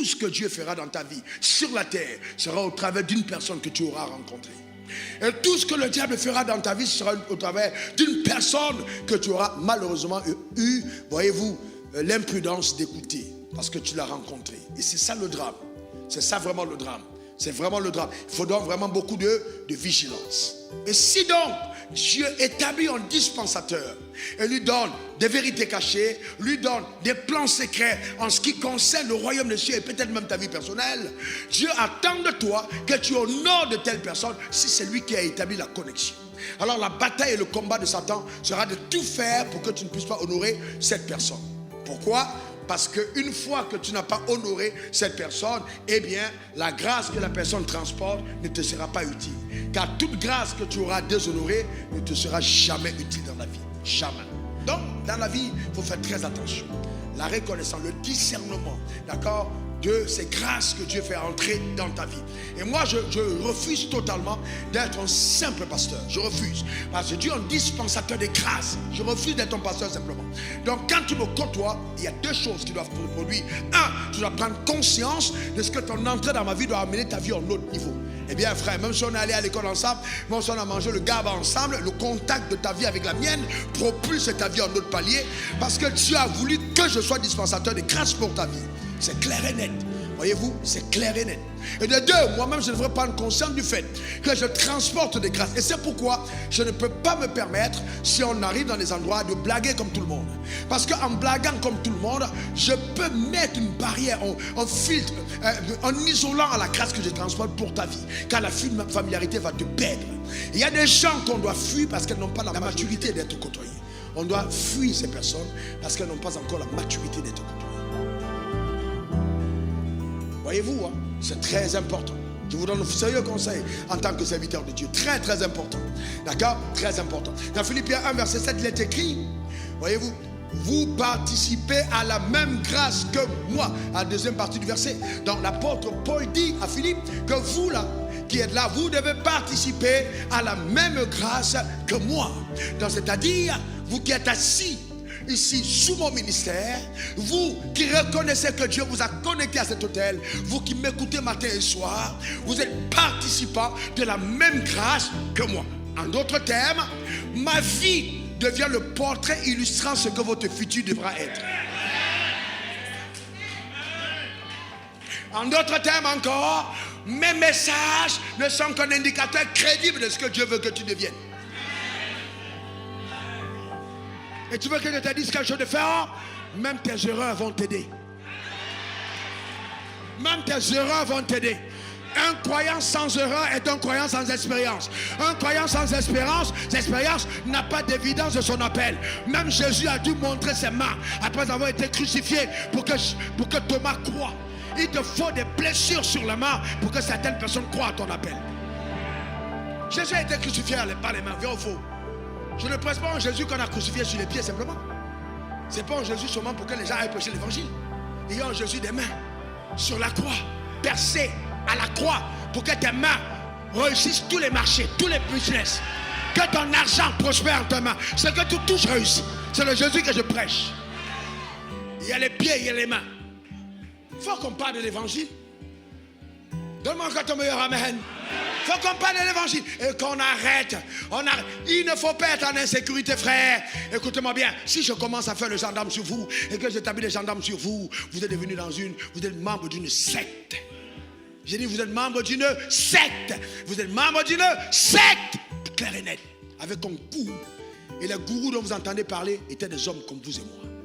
ce que Dieu fera dans ta vie, sur la terre, sera au travers d'une personne que tu auras rencontrée. Et tout ce que le diable fera dans ta vie sera au travers d'une personne que tu auras malheureusement eu, voyez-vous, l'imprudence d'écouter parce que tu l'as rencontré. Et c'est ça le drame. C'est ça vraiment le drame. C'est vraiment le drame. Il faut donc vraiment beaucoup de vigilance. Et si donc Dieu établit un dispensateur et lui donne des vérités cachées, lui donne des plans secrets en ce qui concerne le royaume des cieux et peut-être même ta vie personnelle, Dieu attend de toi que tu honores de telle personne si c'est lui qui a établi la connexion. Alors la bataille et le combat de Satan sera de tout faire pour que tu ne puisses pas honorer cette personne. Pourquoi ? Parce qu'une fois que tu n'as pas honoré cette personne, eh bien, la grâce que la personne transporte ne te sera pas utile. Car toute grâce que tu auras déshonorée ne te sera jamais utile dans la vie. Jamais. Donc, dans la vie, il faut faire très attention. La reconnaissance, le discernement, d'accord, de ces grâces que Dieu fait entrer dans ta vie. Et moi, je refuse totalement d'être un simple pasteur. Je refuse. Parce que Dieu est un dispensateur des grâces. Je refuse d'être un pasteur simplement. Donc, quand tu me côtoies, il y a deux choses qui doivent te produire. Un, tu dois prendre conscience de ce que ton entrée dans ma vie doit amener ta vie à un autre niveau. Eh bien, frère, même si on est allé à l'école ensemble, même si on a mangé le GABA ensemble, le contact de ta vie avec la mienne propulse ta vie à un autre palier. Parce que Dieu a voulu que je sois dispensateur des grâces pour ta vie. C'est clair et net. Voyez-vous, c'est clair et net. Et de deux, moi-même, je devrais prendre conscience du fait que je transporte des grâces. Et c'est pourquoi je ne peux pas me permettre, si on arrive dans des endroits, de blaguer comme tout le monde. Parce qu'en blaguant comme tout le monde, je peux mettre une barrière, un filtre, en isolant à la grâce que je transporte pour ta vie. Car la familiarité va te perdre. Il y a des gens qu'on doit fuir parce qu'elles n'ont pas la maturité d'être côtoyées. On doit fuir ces personnes parce qu'elles n'ont pas encore la maturité d'être côtoyées. Voyez-vous, hein, c'est très important. Je vous donne un sérieux conseil en tant que serviteur de Dieu. Très, très important. D'accord? Très important. Dans Philippiens 1, verset 7, il est écrit, voyez-vous, vous participez à la même grâce que moi. À la deuxième partie du verset. Donc l'apôtre Paul dit à Philippe que vous là, qui êtes là, vous devez participer à la même grâce que moi. Donc c'est-à-dire, vous qui êtes assis ici sous mon ministère, vous qui reconnaissez que Dieu vous a connecté à cet hôtel, vous qui m'écoutez matin et soir, vous êtes participants de la même grâce que moi. En d'autres termes, ma vie devient le portrait illustrant ce que votre futur devra être. En d'autres termes encore, mes messages ne sont qu'un indicateur crédible de ce que Dieu veut que tu deviennes. Et tu veux que je te dise quelque chose de faire? Même tes erreurs vont t'aider. Même tes erreurs vont t'aider. Un croyant sans erreur est un croyant sans expérience. Un croyant sans expérience n'a pas d'évidence de son appel. Même Jésus a dû montrer ses mains après avoir été crucifié pour que Thomas croie. Il te faut des blessures sur la main pour que certaines personnes croient à ton appel. Jésus a été crucifié par les mains, viens au faux. Je ne presse pas un Jésus qu'on a crucifié sur les pieds simplement. Ce n'est pas un Jésus seulement pour que les gens aillent prêcher l'évangile. Il y a un Jésus des mains sur la croix, percé à la croix pour que tes mains réussissent tous les marchés, tous les business. Que ton argent prospère en tes mains. Ce que tu touches réussit. C'est le Jésus que je prêche. Il y a les pieds, il y a les mains. Il faut qu'on parle de l'évangile. Donne-moi encore ton meilleur amen. Il faut qu'on parle de l'évangile et qu'on arrête. Il ne faut pas être en insécurité, frère. Écoutez-moi bien. Si je commence à faire le gendarme sur vous et que j'établis les gendarmes sur vous, vous êtes devenu vous êtes membre d'une secte. J'ai dit, vous êtes membre d'une secte. Vous êtes membre d'une secte. Clair et net. Avec un gourou. Et les gourous dont vous entendez parler étaient des hommes comme vous et moi.